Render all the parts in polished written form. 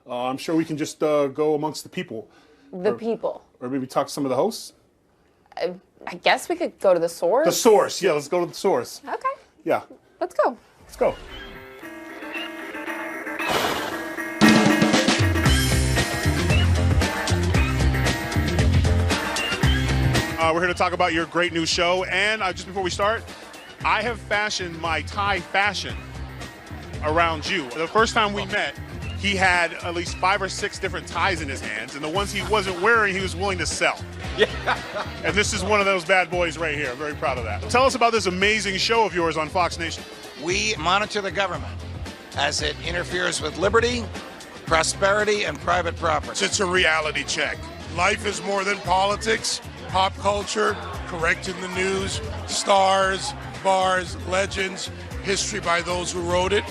I'm sure we can just go amongst the people. The people. Or maybe talk to some of the hosts. I guess we could go to the source. The source, yeah, let's go to the source. Okay. Yeah. Let's go. Let's go. We're here to talk about your great new show. And just before we start, I have fashioned my tie fashion around you. The first time we met, he had at least 5 or 6 different ties in his hands, and the ones he wasn't wearing, he was willing to sell. Yeah. And this is one of those bad boys right here. I'm very proud of that. Tell us about this amazing show of yours on Fox Nation. We monitor the government as it interferes with liberty, prosperity, and private property. It's a reality check. Life is more than politics, pop culture, correcting the news, stars, bars, legends, history by those who wrote it.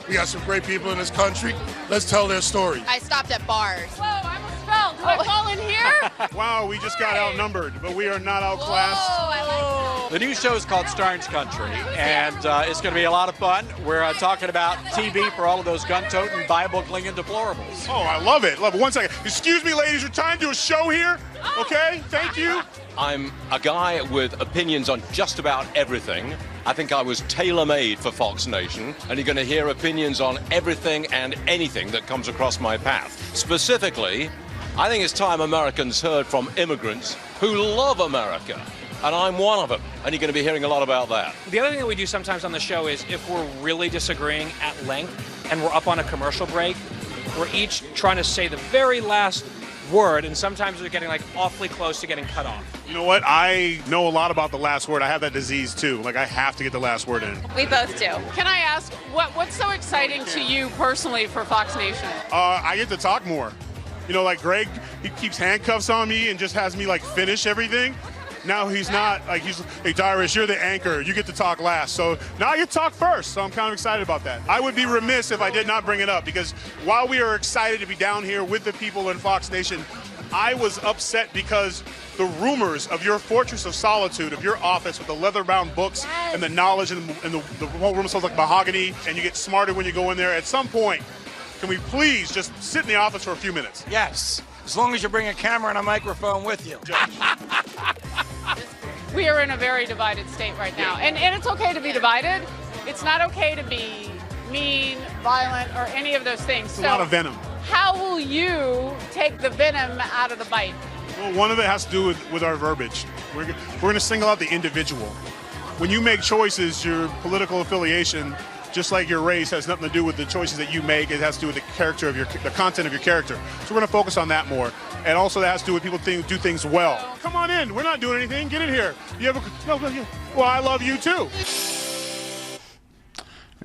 We got some great people in this country. Let's tell their story. I stopped at bars. Whoa, I almost fell. Do I fall in here? Wow, we just got outnumbered, but we are not outclassed. Oh, I like that. The new show is called Starnes Country, and it's going to be a lot of fun. We're talking about TV for all of those gun-toting, Bible-clinging deplorables. Oh, I love it. Love it. One second. Excuse me, ladies. We're trying to do a show here. Okay? Thank you. I'm a guy with opinions on just about everything. I think I was tailor-made for Fox Nation, and you're going to hear opinions on everything and anything that comes across my path. Specifically, I think it's time Americans heard from immigrants who love America, and I'm one of them, and you're going to be hearing a lot about that. The other thing that we do sometimes on the show is if we're really disagreeing at length and we're up on a commercial break, we're each trying to say the very last word, and sometimes we're getting like awfully close to getting cut off. You know what? I know a lot about the last word. I have that disease too. Like, I have to get the last word in. We both do. Can I ask, what's so exciting to you personally for Fox Nation? I get to talk more. You know, like Greg, he keeps handcuffs on me and just has me like finish everything. Now he's not, like, he's, hey, Dyrus, you're the anchor. You get to talk last. So now I get to talk first. So I'm kind of excited about that. I would be remiss if I did not bring it up, because while we are excited to be down here with the people in Fox Nation, I was upset because the rumors of your fortress of solitude, of your office with the leather-bound books and the knowledge, and the whole room smells like mahogany, and you get smarter when you go in there. At some point, can we please just sit in the office for a few minutes? Yes, as long as you bring a camera and a microphone with you. We are in a very divided state right now, and it's okay to be divided. It's not okay to be mean, violent, or any of those things. It's a lot of venom. How will you take the venom out of the bite? Well, one of it has to do with our verbiage. We're going to single out the individual. When you make choices, your political affiliation, just like your race, has nothing to do with the choices that you make. It has to do with the character of the content of your character. So we're going to focus on that more. And also that has to do with people do things well. Come on in. We're not doing anything. Get in here. You have well, I love you too.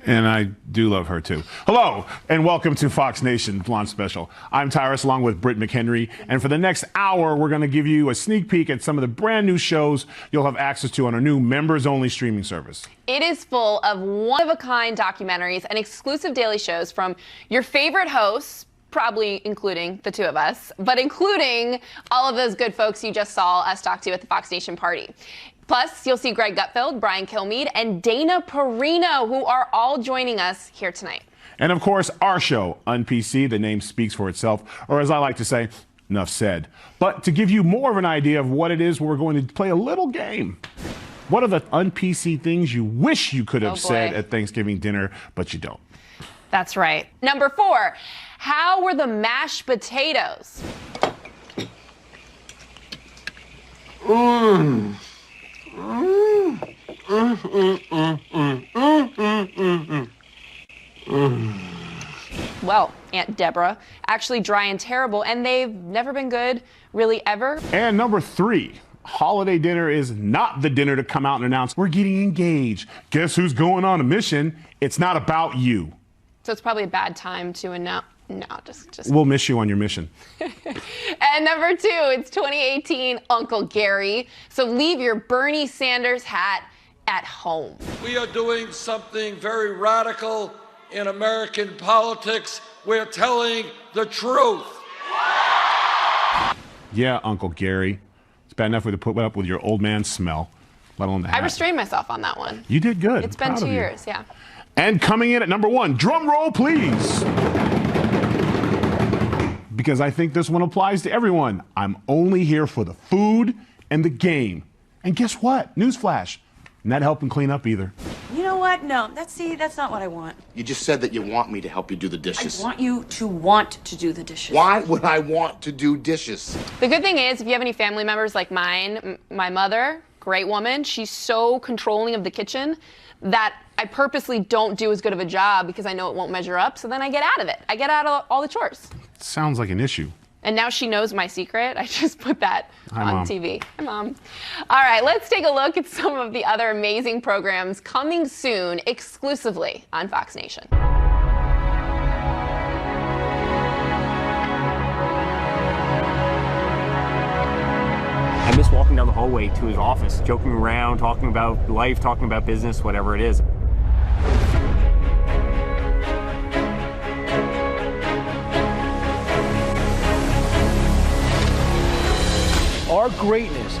And I do love her too. Hello, and welcome to Fox Nation Launch Special. I'm Tyrus, along with Britt McHenry, and for the next hour, we're going to give you a sneak peek at some of the brand new shows you'll have access to on our new members-only streaming service. It is full of one-of-a-kind documentaries and exclusive daily shows from your favorite hosts, probably including the two of us, but including all of those good folks you just saw us talk to at the Fox Nation party. Plus, you'll see Greg Gutfeld, Brian Kilmeade, and Dana Perino, who are all joining us here tonight. And of course, our show, UnPC, the name speaks for itself, or as I like to say, enough said. But to give you more of an idea of what it is, we're going to play a little game. What are the un-PC things you wish you could have said at Thanksgiving dinner, but you don't? That's right. Number 4, how were the mashed potatoes? Well, Aunt Deborah, actually dry and terrible, and they've never been good, really, ever. And number 3, holiday dinner is not the dinner to come out and announce, we're getting engaged. Guess who's going on a mission? It's not about you. So it's probably a bad time to announce. No, just. We'll miss you on your mission. And number 2, it's 2018 Uncle Gary. So leave your Bernie Sanders hat at home. We are doing something very radical in American politics. We're telling the truth. Yeah, Uncle Gary. It's bad enough we had to put up with your old man smell, let alone the hat. I restrained myself on that one. You did good. It's been 2 years, yeah. And coming in at number 1, drum roll, please. because I think this one applies to everyone. I'm only here for the food and the game. And guess what? Newsflash. Not helping clean up either. You know what? No, that's not what I want. You just said that you want me to help you do the dishes. I want you to want to do the dishes. Why would I want to do dishes? The good thing is, if you have any family members like mine, my mother, great woman, she's so controlling of the kitchen that I purposely don't do as good of a job because I know it won't measure up, so then I get out of it. I get out of all the chores. Sounds like an issue. And now she knows my secret. I just put that Hi, on Mom. TV. Hi, Mom. All right, let's take a look at some of the other amazing programs coming soon exclusively on Fox Nation. I miss walking down the hallway to his office, joking around, talking about life, talking about business, whatever it is. Our greatness,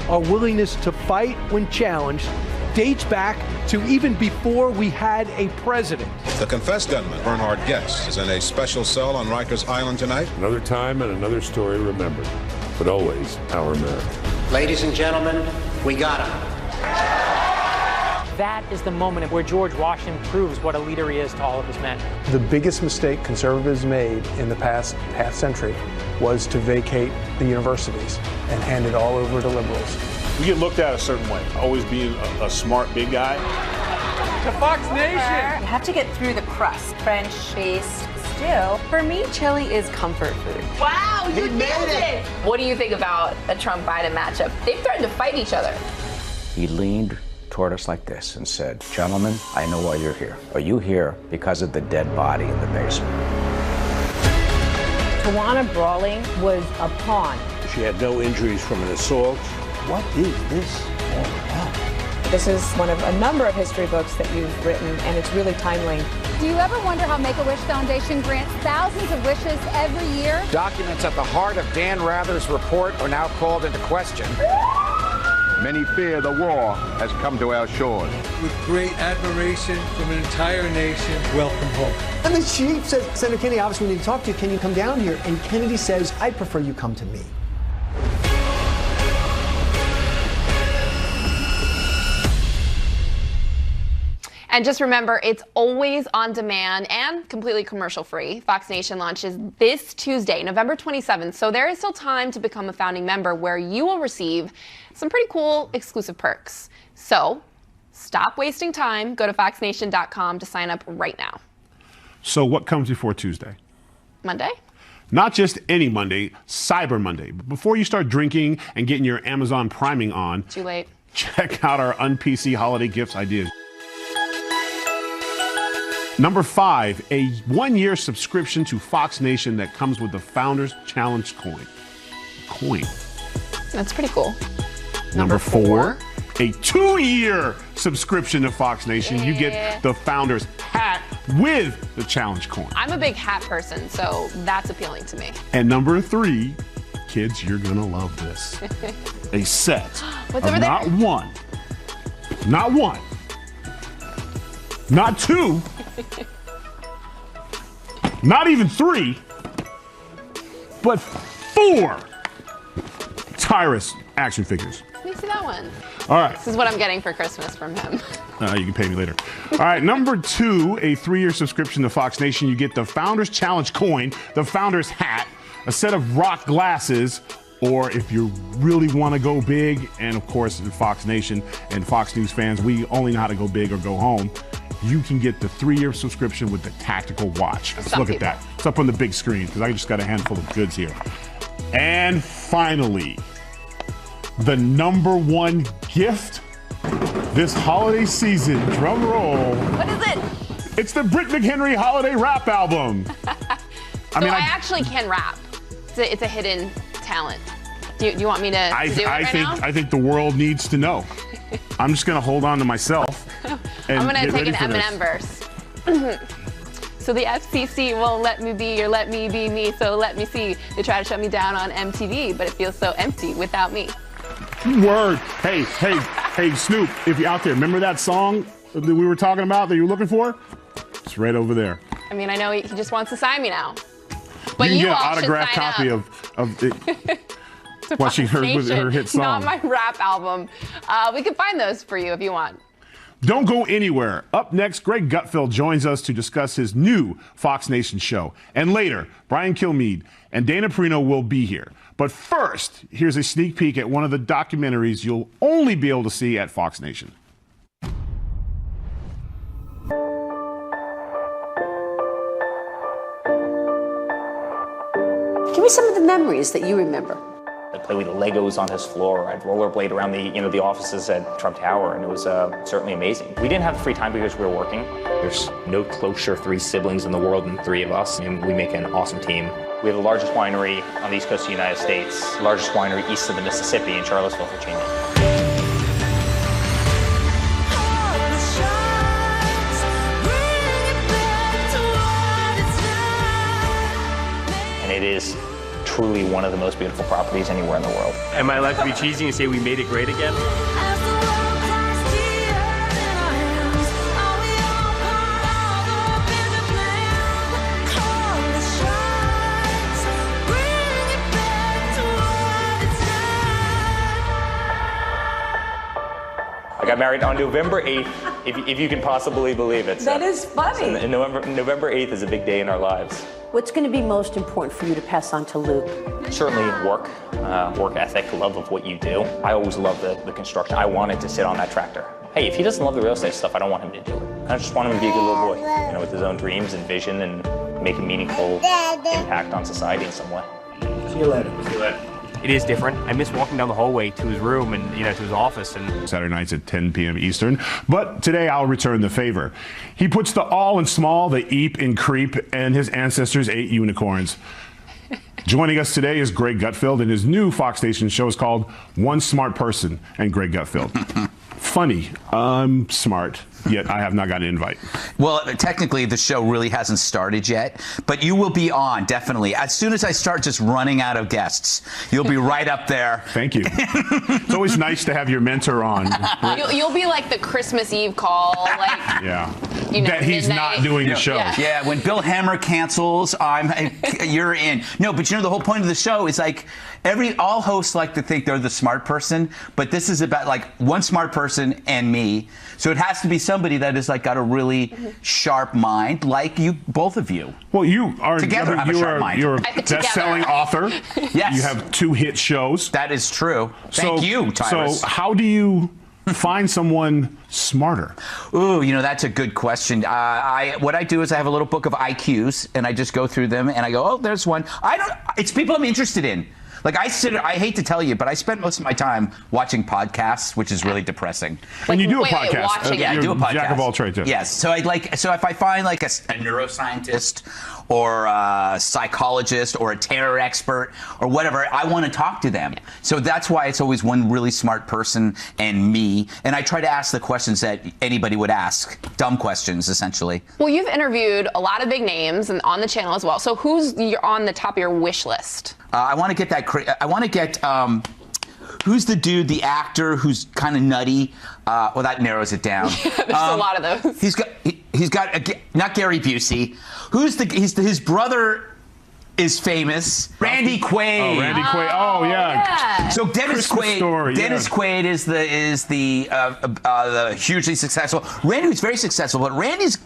our willingness to fight when challenged, dates back to even before we had a president. The confessed gunman, Bernhard Goetz, is in a special cell on Rikers Island tonight. Another time and another story remembered, but always our America. Ladies and gentlemen, we got him. That is the moment where George Washington proves what a leader he is to all of his men. The biggest mistake conservatives made in the past half century was to vacate the universities and hand it all over to liberals. We get looked at a certain way, always being a smart big guy. To Fox Nation! You have to get through the crust. French-based stew. For me, chili is comfort food. Wow, you nailed it! What do you think about a Trump-Biden matchup? They've threatened to fight each other. He leaned toward us like this and said, "Gentlemen, I know why you're here. Are you here because of the dead body in the basement?" Tawana Brawley was a pawn. She had no injuries from an assault. What is this all about? This is one of a number of history books that you've written, and it's really timely. Do you ever wonder how Make-A-Wish Foundation grants thousands of wishes every year? Documents at the heart of Dan Rather's report are now called into question. Many fear the war has come to our shores. With great admiration from an entire nation, welcome home. And the chief says, Senator Kennedy, obviously we need to talk to you. Can you come down here? And Kennedy says, I prefer you come to me. And just remember, it's always on demand and completely commercial-free. Fox Nation launches this Tuesday, November 27th, so there is still time to become a founding member where you will receive some pretty cool exclusive perks. So stop wasting time. Go to foxnation.com to sign up right now. So what comes before Tuesday? Monday? Not just any Monday, Cyber Monday. But before you start drinking and getting your Amazon priming on, too late. Check out our un-PC holiday gifts ideas. Number 5, a 1-year subscription to Fox Nation that comes with the Founders Challenge coin. That's pretty cool. Number 4, a 2-year subscription to Fox Nation. You get the Founders hat with the challenge coin. I'm a big hat person, so that's appealing to me. And number 3, kids, you're gonna love this. A set What's of over there? not one, not 2, not even 3, but 4 Tyrus action figures. Let me see that one. All right. This is what I'm getting for Christmas from him. You can pay me later. All right, number 2, a 3-year subscription to Fox Nation. You get the Founders Challenge coin, the Founders hat, a set of rock glasses, or if you really want to go big, and of course, in Fox Nation and Fox News fans, we only know how to go big or go home. You can get the 3-year subscription with the tactical watch. Let's look at that. It's up on the big screen because I just got a handful of goods here. And finally, the number 1 gift this holiday season. Drum roll. What is it? It's the Britt McHenry Holiday Rap Album. I actually can rap. It's a hidden talent. Do you want me to do it right now? I think the world needs to know. I'm just going to hold on to myself. I'm going to take an Eminem verse. So the FCC won't let me be or let me be me, so let me see. They try to shut me down on MTV, but it feels so empty without me. Word. Hey, Snoop, if you're out there, remember that song that we were talking about that you were looking for? It's right over there. I mean, I know he just wants to sign me now. But you can you get an all should autographed sign copy up. of it. Watching her with her hit song. Not my rap album. We can find those for you if you want. Don't go anywhere. Up next, Greg Gutfeld joins us to discuss his new Fox Nation show. And later, Brian Kilmeade and Dana Perino will be here. But first, here's a sneak peek at one of the documentaries you'll only be able to see at Fox Nation. Give me some of the memories that you remember. I'd play with Legos on his floor. I'd rollerblade around the offices at Trump Tower, and it was certainly amazing. We didn't have the free time because we were working. There's no closer 3 siblings in the world than 3 of us, and we make an awesome team. We have the largest winery on the east coast of the United States, the largest winery east of the Mississippi in Charlottesville, Virginia. And it is truly one of the most beautiful properties anywhere in the world. Am I allowed to be cheesy and say we made it great again? I got married on November 8th, if you can possibly believe it. That is funny. So November 8th is a big day in our lives. What's going to be most important for you to pass on to Luke? Certainly work ethic, love of what you do. I always loved the construction. I wanted to sit on that tractor. Hey, if he doesn't love the real estate stuff, I don't want him to do it. I just want him to be a good little boy, with his own dreams and vision and make a meaningful impact on society in some way. See you later. See you later. It is different. I miss walking down the hallway to his room and to his office. And Saturday nights at 10 p.m. Eastern. But today I'll return the favor. He puts the all in small, the eep in creep, and his ancestors ate unicorns. Joining us today is Greg Gutfeld, and his new Fox Nation show is called One Smart Person and Greg Gutfeld. Funny, I'm smart, yet I have not got an invite. Well, technically the show really hasn't started yet, but you will be on, definitely. As soon as I start just running out of guests, you'll be right up there. Thank you. It's always nice to have your mentor on. You'll be like the Christmas Eve call, like yeah. That he's midnight. not doing the show. Yeah, when Bill Hammer cancels, you're in. No, but the whole point of the show is like all hosts like to think they're the smart person, but this is about like one smart person and me. So it has to be somebody that has like got a really sharp mind, like you, both of you. Well, you are together. You're a best-selling author. Yes, you have 2 hit shows. That is true. Thank you, Tyrus. So how do you find someone smarter? Ooh, that's a good question. What I do is I have a little book of IQs, and I just go through them, and I go, oh, there's one. It's people I'm interested in. Like I hate to tell you, but I spend most of my time watching podcasts, which is really depressing. And you do a podcast. Yeah, I do a podcast. Jack of all trades. Yes. So if I find like a neuroscientist or a psychologist or a terror expert or whatever, I want to talk to them. So that's why it's always one really smart person and me. And I try to ask the questions that anybody would ask. Dumb questions, essentially. Well, you've interviewed a lot of big names and on the channel as well. So who's on the top of your wish list? I want to get that. I want to get. Who's the dude, the actor who's kind of nutty? Well, that narrows it down. There's a lot of those. He's got not Gary Busey. His brother is famous. Randy Quaid. Oh, Randy Quaid. Oh, yeah. So Dennis Quaid is the hugely successful. Randy was very successful, but Randy's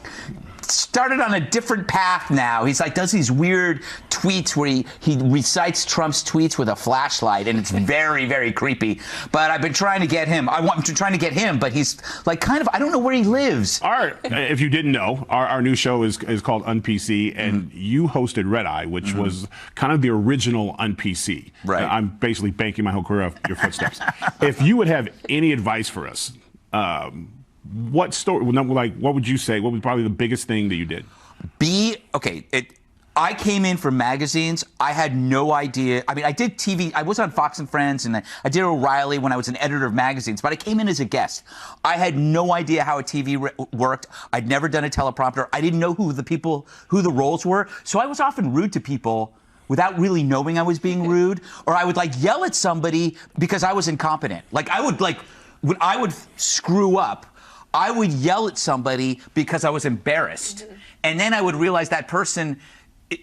started on a different path now. He's like does these weird tweets where he recites Trump's tweets with a flashlight, and it's very, very creepy. But I've been trying to get him. Trying to get him, but he's like kind of, I don't know where he lives. If you didn't know, our new show is called UnPC, and you hosted Red Eye, which was kind of the original UnPC. Right. I'm basically banking my whole career off your footsteps. If you would have any advice for us, what would you say? What was probably the biggest thing that you did? I came in from magazines. I had no idea. I mean, I did TV. I was on Fox and Friends, and I did O'Reilly when I was an editor of magazines, but I came in as a guest. I had no idea how a TV worked. I'd never done a teleprompter. I didn't know who the roles were. So I was often rude to people without really knowing I was being rude, or I would yell at somebody because I was incompetent. When I would screw up, I would yell at somebody because I was embarrassed. And then I would realize that person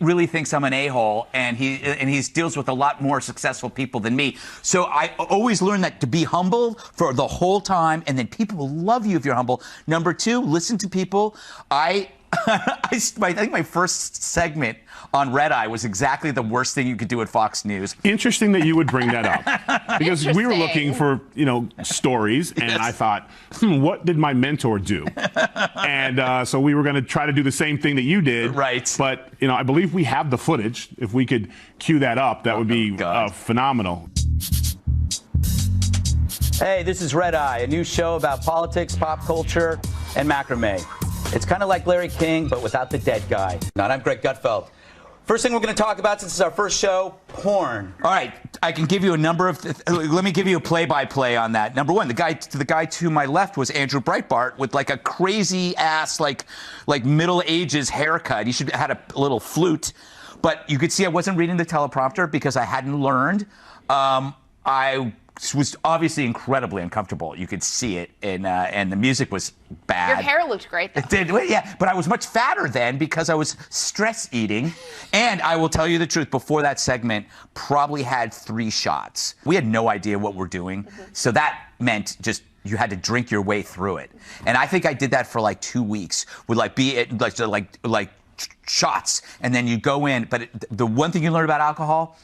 really thinks I'm an a-hole, and he deals with a lot more successful people than me. So I always learn that to be humble for the whole time, and then people will love you if you're humble. Number 2, listen to people. I think my first segment on Red Eye was exactly the worst thing you could do at Fox News. Interesting that you would bring that up, because we were looking for stories, and I thought, what did my mentor do? And so we were going to try to do the same thing that you did. Right. But I believe we have the footage. If we could cue that up, that would be phenomenal. Hey, this is Red Eye, a new show about politics, pop culture, and macrame. It's kind of like Larry King, but without the dead guy. And I'm Greg Gutfeld. First thing we're going to talk about, since it's our first show, porn. All right, I can give you a number of. Let me give you a play-by-play on that. Number 1, the guy to my left was Andrew Breitbart with like a crazy ass, like Middle Ages haircut. He should have had a little flute, but you could see I wasn't reading the teleprompter because I hadn't learned. I was obviously incredibly uncomfortable. You could see it, and the music was bad. Your hair looked great, though. It did, yeah. But I was much fatter then because I was stress eating. And I will tell you the truth, before that segment, probably had 3 shots. We had no idea what we're doing. So that meant just you had to drink your way through it. And I think I did that for like 2 weeks with like shots. And then you go in. But the one thing you learn about alcohol,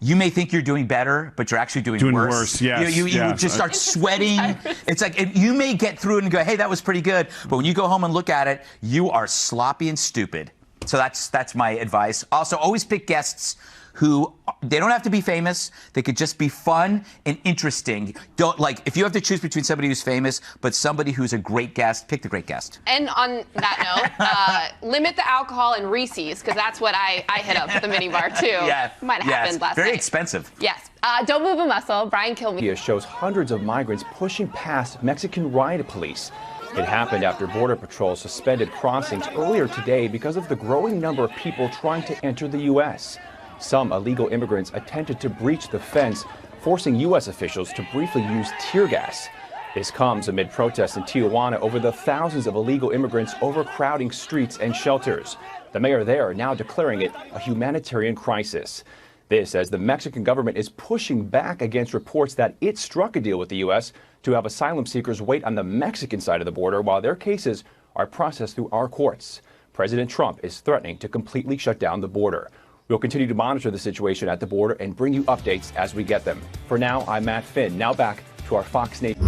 you may think you're doing better, but you're actually doing worse. Yes. You just start sweating. It's like you may get through it and go, hey, that was pretty good. But when you go home and look at it, you are sloppy and stupid. So that's my advice. Also, always pick guests who, they don't have to be famous. They could just be fun and interesting. If you have to choose between somebody who's famous but somebody who's a great guest, pick the great guest. And on that note, limit the alcohol and Reese's, because that's what I hit up at the minibar too. Yeah, might have happened last night. Very expensive. Yes. Don't move a muscle. Brian Kilmeade shows hundreds of migrants pushing past Mexican riot police. It happened after Border Patrol suspended crossings earlier today because of the growing number of people trying to enter the U.S. Some illegal immigrants attempted to breach the fence, forcing U.S. officials to briefly use tear gas. This comes amid protests in Tijuana over the thousands of illegal immigrants overcrowding streets and shelters. The mayor there now declaring it a humanitarian crisis. This as the Mexican government is pushing back against reports that it struck a deal with the U.S. to have asylum seekers wait on the Mexican side of the border while their cases are processed through our courts. President Trump is threatening to completely shut down the border. We'll continue to monitor the situation at the border and bring you updates as we get them. For now, I'm Matt Finn. Now back to our Fox Nation.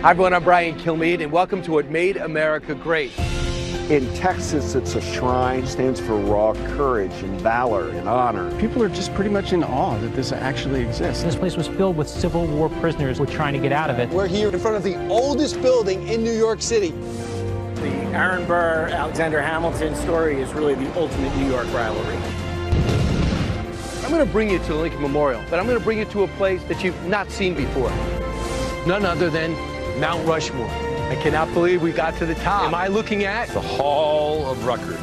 Hi everyone, I'm Brian Kilmeade, and welcome to What Made America Great. In Texas, it's a shrine, stands for raw courage and valor and honor. People are just pretty much in awe that this actually exists. This place was filled with Civil War prisoners who were trying to get out of it. We're here in front of the oldest building in New York City. The Aaron Burr, Alexander Hamilton story is really the ultimate New York rivalry. I'm going to bring you to the Lincoln Memorial, but I'm going to bring you to a place that you've not seen before. None other than Mount Rushmore. I cannot believe we got to the top. Am I looking at the Hall of Records?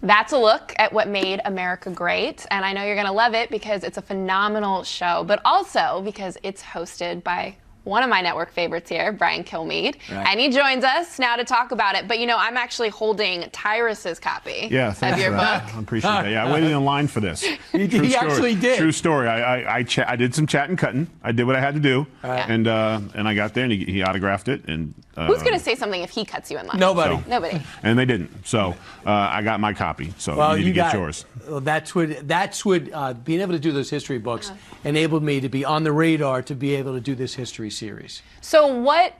That's a look at what made America great, and I know you're going to love it because it's a phenomenal show, but also because it's hosted by one of my network favorites here, Brian Kilmeade, and he joins us now to talk about it. But I'm actually holding Tyrus's copy of your book. I appreciate that. Yeah, I waited in line for this. He actually did. True story. I did some chat and cutting. I did what I had to do, and I got there and he autographed it. And who's going to say something if he cuts you in line? Nobody. Nobody. And they didn't. So I got my copy. So you need to get yours. Well, that's what being able to do those history books enabled me to be on the radar to be able to do this history series. So what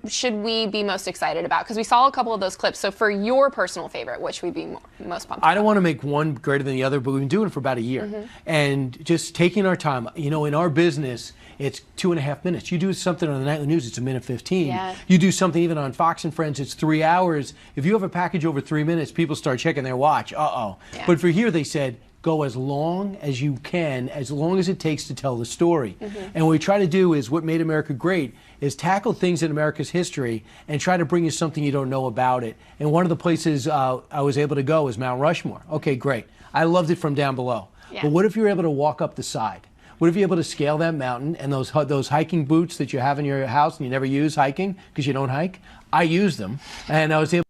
should we be most excited about? Because we saw a couple of those clips. So for your personal favorite, which would be most pumped? I don't want to make one greater than the other, but we've been doing it for about a year. And just taking our time. In our business, it's 2.5 minutes. You do something on the nightly news, it's 1:15. Yeah. You do something even on Fox and Friends, it's 3 hours. If you have a package over 3 minutes, people start checking their watch. Yeah. But for here, they said, go as long as you can, as long as it takes to tell the story. And what we try to do is what made America great is tackle things in America's history and try to bring you something you don't know about it. And one of the places I was able to go is Mount Rushmore. Okay, great. I loved it from down below. Yeah. But what if you were able to walk up the side? What if you're able to scale that mountain and those hiking boots that you have in your house and you never use hiking because you don't hike? I use them, and I was able.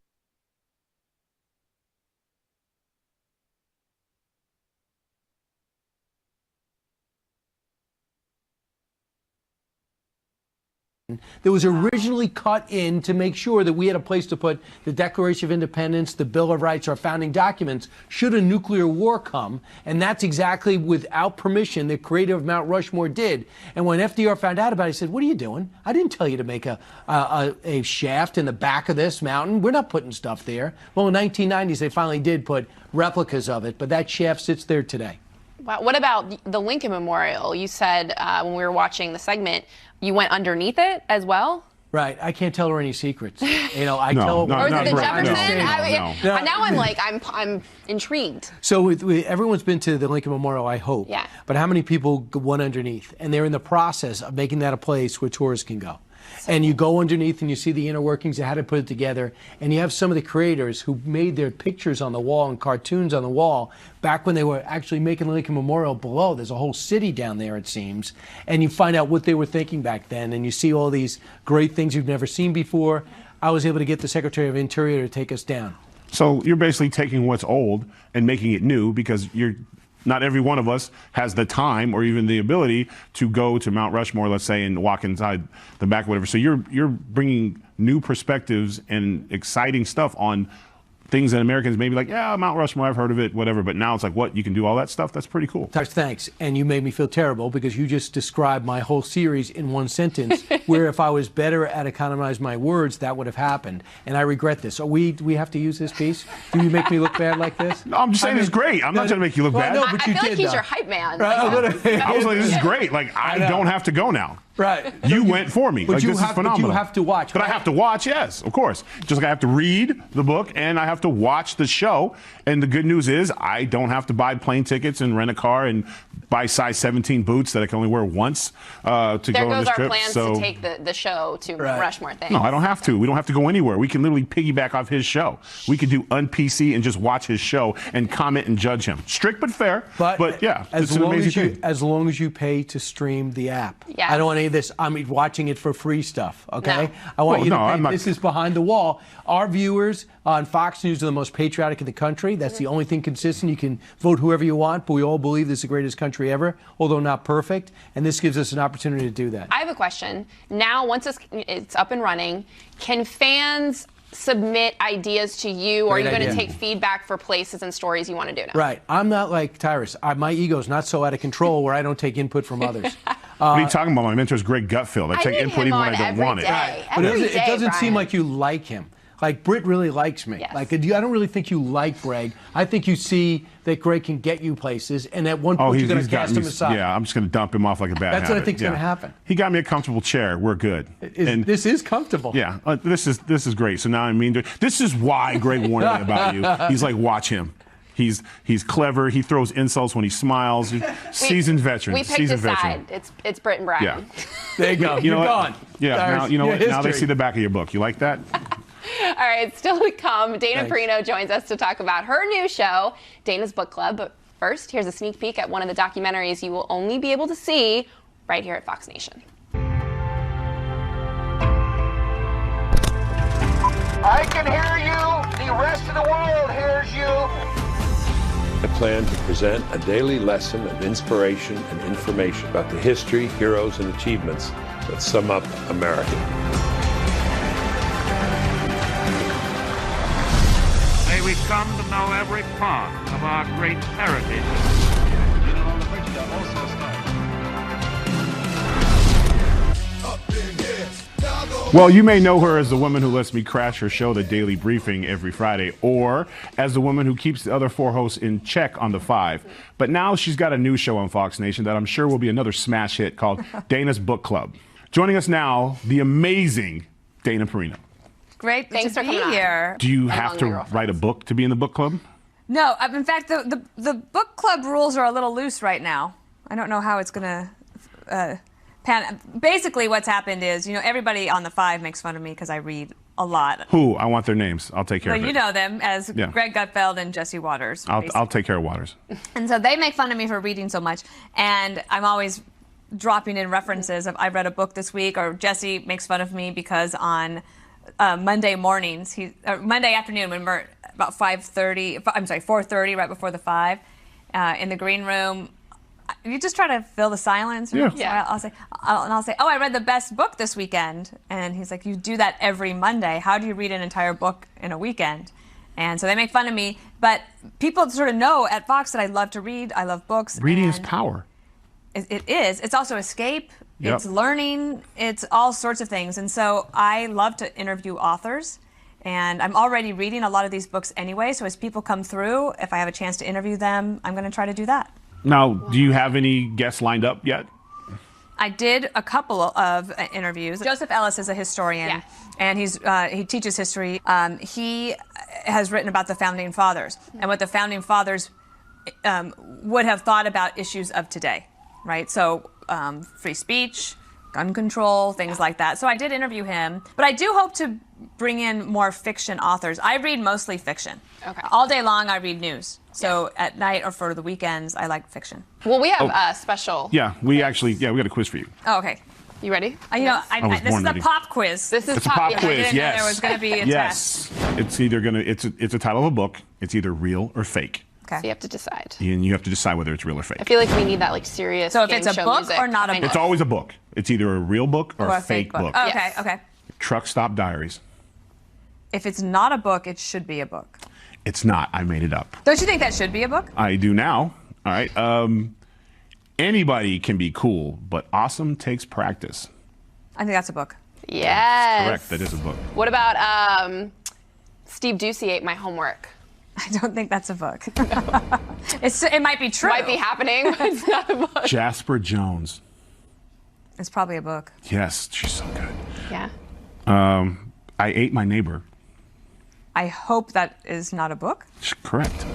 That was originally cut in to make sure that we had a place to put the Declaration of Independence, the Bill of Rights, our founding documents, should a nuclear war come. And that's exactly without permission the creator of Mount Rushmore did. And when FDR found out about it, he said, "What are you doing? I didn't tell you to make a shaft in the back of this mountain. We're not putting stuff there." Well, in the 1990s, they finally did put replicas of it, but that shaft sits there today. Wow. What about the Lincoln Memorial? You said when we were watching the segment, you went underneath it as well? Right. I can't tell her any secrets. You know, I No, tell her. no, Or is no, it the Brett, Jefferson? no. Now I'm like, I'm intrigued. So everyone's been to the Lincoln Memorial, I hope. Yeah. But how many people went underneath? And they're in the process of making that a place where tourists can go. And you go underneath and you see the inner workings of how to put it together. And you have some of the creators who made their pictures on the wall and cartoons on the wall back when they were actually making the Lincoln Memorial below. There's a whole city down there, it seems. And you find out what they were thinking back then. And you see all these great things you've never seen before. I was able to get the Secretary of Interior to take us down. So you're basically taking what's old and making it new because not every one of us has the time or even the ability to go to Mount Rushmore, let's say, and walk inside the back, whatever. So you're bringing new perspectives and exciting stuff on things that Americans may be like, yeah, Mount Rushmore, I've heard of it, whatever. But now it's like, what, you can do all that stuff? That's pretty cool. Thanks. And you made me feel terrible because you just described my whole series in one sentence, where if I was better at economizing my words, that would have happened. And I regret this. So we have to use this piece? Do you make me look bad like this? No, I'm just saying it's great. I'm not trying to make you look bad. No, but I you feel like did, he's though. your hype man. I was like, this is great. Like, I don't have to go now. Right. You went for me. But Like, you this have, is phenomenal. But you have to watch. But I have to watch, yes, of course. Just like I have to read the book and I have to watch the show. And the good news is I don't have to buy plane tickets and rent a car and buy size 17 boots that I can only wear once to go on this trip. There goes our plans to take the show to Rushmore thing. No, I don't have to. We don't have to go anywhere. We can literally piggyback off his show. We could do un-PC and just watch his show and comment and judge him. Strict but fair. But yeah, it's an amazing thing. As long as you pay to stream the app. Yes. I don't want any of this. I'm watching it for free stuff. Okay. No. I want you to pay. I'm not. This is behind the wall. Our viewers on Fox News are the most patriotic in the country. That's the only thing consistent. You can vote whoever you want, but we all believe this is the greatest country ever, although not perfect. And this gives us an opportunity to do that. I have a question. Now, once it's up and running, can fans submit ideas to you, or are you going to take feedback for places and stories you want to do now? Right. I'm not like Tyrus. My ego's not so out of control where I don't take input from others. What are you talking about? My mentor's Greg Gutfeld. I take input even when I don't want it. But it doesn't seem like you like him. Like, Britt really likes me. Yes. Like, I don't really think you like Greg. I think you see that Greg can get you places, and at one point you're going to cast him aside. Yeah, I'm just going to dump him off like a bad habit. That's what I think's going to happen. He got me a comfortable chair. We're good. This is comfortable. Yeah, this is great. So now I'm mean to. This is why Greg warned me about you. He's like, watch him. He's clever. He throws insults when he smiles. Seasoned veteran. We picked a side. It's Britt and Brian. Yeah. There you go. You're gone. Yeah. Now you know what? Now they see the back of your book. You like that? All right, still to come, Dana Perino joins us to talk about her new show, Dana's Book Club. But first, here's a sneak peek at one of the documentaries you will only be able to see right here at Fox Nation. I can hear you. The rest of the world hears you. I plan to present a daily lesson of inspiration and information about the history, heroes, and achievements that sum up America. May we come to know every part of our great heritage. Well, you may know her as the woman who lets me crash her show, The Daily Briefing, every Friday, or as the woman who keeps the other four hosts in check on The Five. But now she's got a new show on Fox Nation that I'm sure will be another smash hit called Dana's Book Club. Joining us now, the amazing Dana Perino. Great Thanks to for be coming here. Do you have to write a book to be in the book club? No, in fact, the book club rules are a little loose right now. I don't know how it's going to pan. Basically, what's happened is, everybody on the 5 makes fun of me because I read a lot. Who? I want their names. I'll take care of it. Well, you know them as Yeah. Greg Gutfeld and Jesse Waters. I'll take care of Waters. And so they make fun of me for reading so much, and I'm always dropping in references of I read a book this week, or Jesse makes fun of me because on Monday mornings, Monday afternoon when we're about 4:30, right before the 5, in the green room. You just try to fill the silence. Yeah. So I'll say, oh, I read the best book this weekend. And he's like, you do that every Monday. How do you read an entire book in a weekend? And so they make fun of me. But people sort of know at Fox that I love to read. I love books. Reading is power. It is. It's also escape. Yep. It's learning. It's all sorts of things. And so I love to interview authors. And I'm already reading a lot of these books anyway. So as people come through, if I have a chance to interview them, I'm going to try to do that. Now, do you have any guests lined up yet? I did a couple of interviews. Joseph Ellis is a historian, and he teaches history. He has written about the Founding Fathers and what the Founding Fathers would have thought about issues of today, right? So free speech, gun control, things like that. So I did interview him, but I do hope to bring in more fiction authors. I read mostly fiction. Okay. All day long, I read news. So at night or for the weekends, I like fiction. Well, we have a special. Yeah, we got a quiz for you. Oh, okay. You ready? This is a pop quiz. This is It's a pop quiz, I didn't know yes. there was going to be a Yes. It's either it's a title of a book. It's either real or fake. Okay. So you have to decide. And you have to decide whether it's real or fake. I feel like we need that serious. So if game it's a show book music or not a book? It's always a book. It's either a real book or a fake book. Oh, okay, okay. Truck Stop Diaries. If it's not a book, it should be a book. It's not. I made it up. Don't you think that should be a book? I do now. All right. Anybody can be cool, but awesome takes practice. I think that's a book. Yes. Correct. That is a book. What about Steve Doocy ate my homework? I don't think that's a book. It might be true. Might be happening, but it's not a book. Jasper Jones. It's probably a book. Yes, she's so good. Yeah. I ate my neighbor. I hope that is not a book. Correct.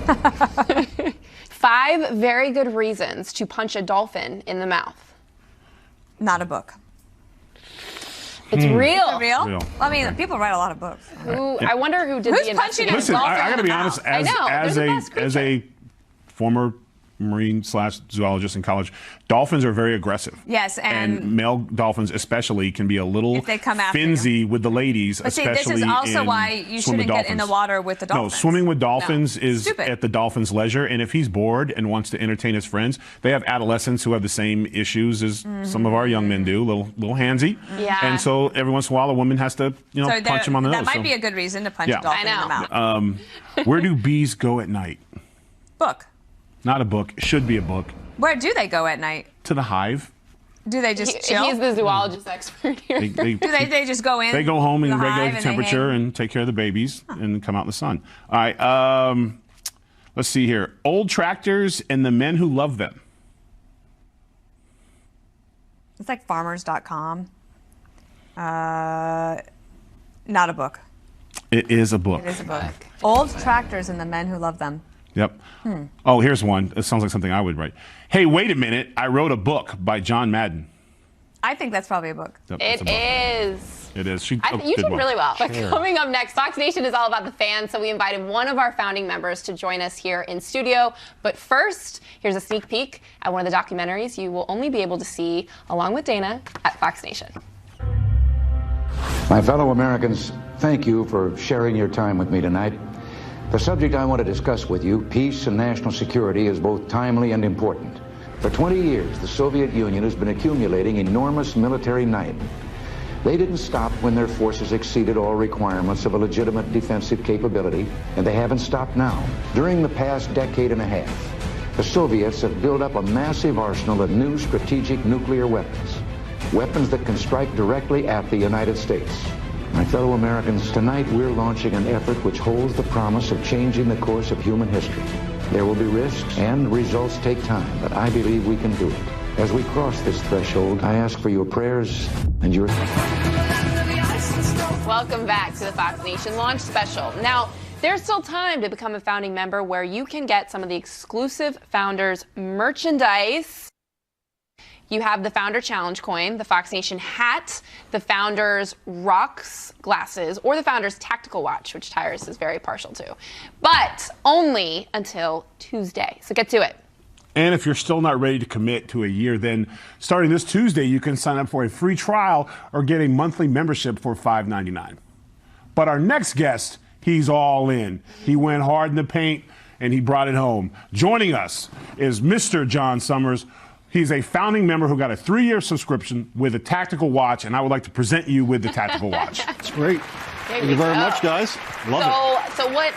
5 very good reasons to punch a dolphin in the mouth. Not a book. It's real. Real? Real. I mean, people write a lot of books. I wonder who did Who's the punching investigation. Listen, I got to be honest. As a Marine / zoologist in college, dolphins are very aggressive. Yes, and male dolphins especially can be a little if they come after finsy with the ladies, but see, especially this is also in why you swim with shouldn't get in the dolphins. water with the dolphins. No, swimming with dolphins is Stupid. at the dolphin's leisure, and if he's bored and wants to entertain his friends, they have adolescents who have the same issues as some of our young men do, little handsy. Yeah. And so every once in a while, a woman has to, punch him on the nose. That might So- be a good reason to punch Yeah. a dolphin in the mouth. Where do bees go at night? Book. Not a book. Should be a book. Where do they go at night? To the hive. Do they just chill? He's the zoologist expert here. They Do they just go in? They go home to and the regulate hive the and they temperature hang? and take care of the babies and come out in the sun. All right. Let's see here. Old tractors and the men who love them. It's like farmers.com. Not a book. It is a book. It is a book. Old tractors and the men who love them. Yep. Oh, here's one. It sounds like something I would write. Hey, wait a minute. I wrote a book by John Madden. I think that's probably a book. Yep, it's a book. Is. It is. You did really well. But coming up next, Fox Nation is all about the fans, so we invited one of our founding members to join us here in studio. But first, here's a sneak peek at one of the documentaries you will only be able to see, along with Dana, at Fox Nation. My fellow Americans, thank you for sharing your time with me tonight. The subject I want to discuss with you, peace and national security, is both timely and important. For 20 years, the Soviet Union has been accumulating enormous military might. They didn't stop when their forces exceeded all requirements of a legitimate defensive capability, and they haven't stopped now. During the past decade and a half, the Soviets have built up a massive arsenal of new strategic nuclear weapons, weapons that can strike directly at the United States. My fellow Americans, tonight we're launching an effort which holds the promise of changing the course of human history. There will be risks and results take time, but I believe we can do it. As we cross this threshold, I ask for your prayers and your... Welcome back to the Fox Nation Launch Special. Now, There's still time to become a founding member where you can get some of the exclusive Founders merchandise. You have the Founder Challenge coin, the Fox Nation hat, the Founders Rocks glasses, or the Founders Tactical Watch, which Tyrus is very partial to. But only until Tuesday. So get to it. And if you're still not ready to commit to a year, then starting this Tuesday, you can sign up for a free trial or get a monthly membership for $5.99. But our next guest, he's all in. He went hard in the paint and he brought it home. Joining us is Mr. John Summers. He's a founding member who got a 3-year subscription with a tactical watch, and I would like to present you with the tactical watch. It's great. Thank you very much, guys. Love it. So what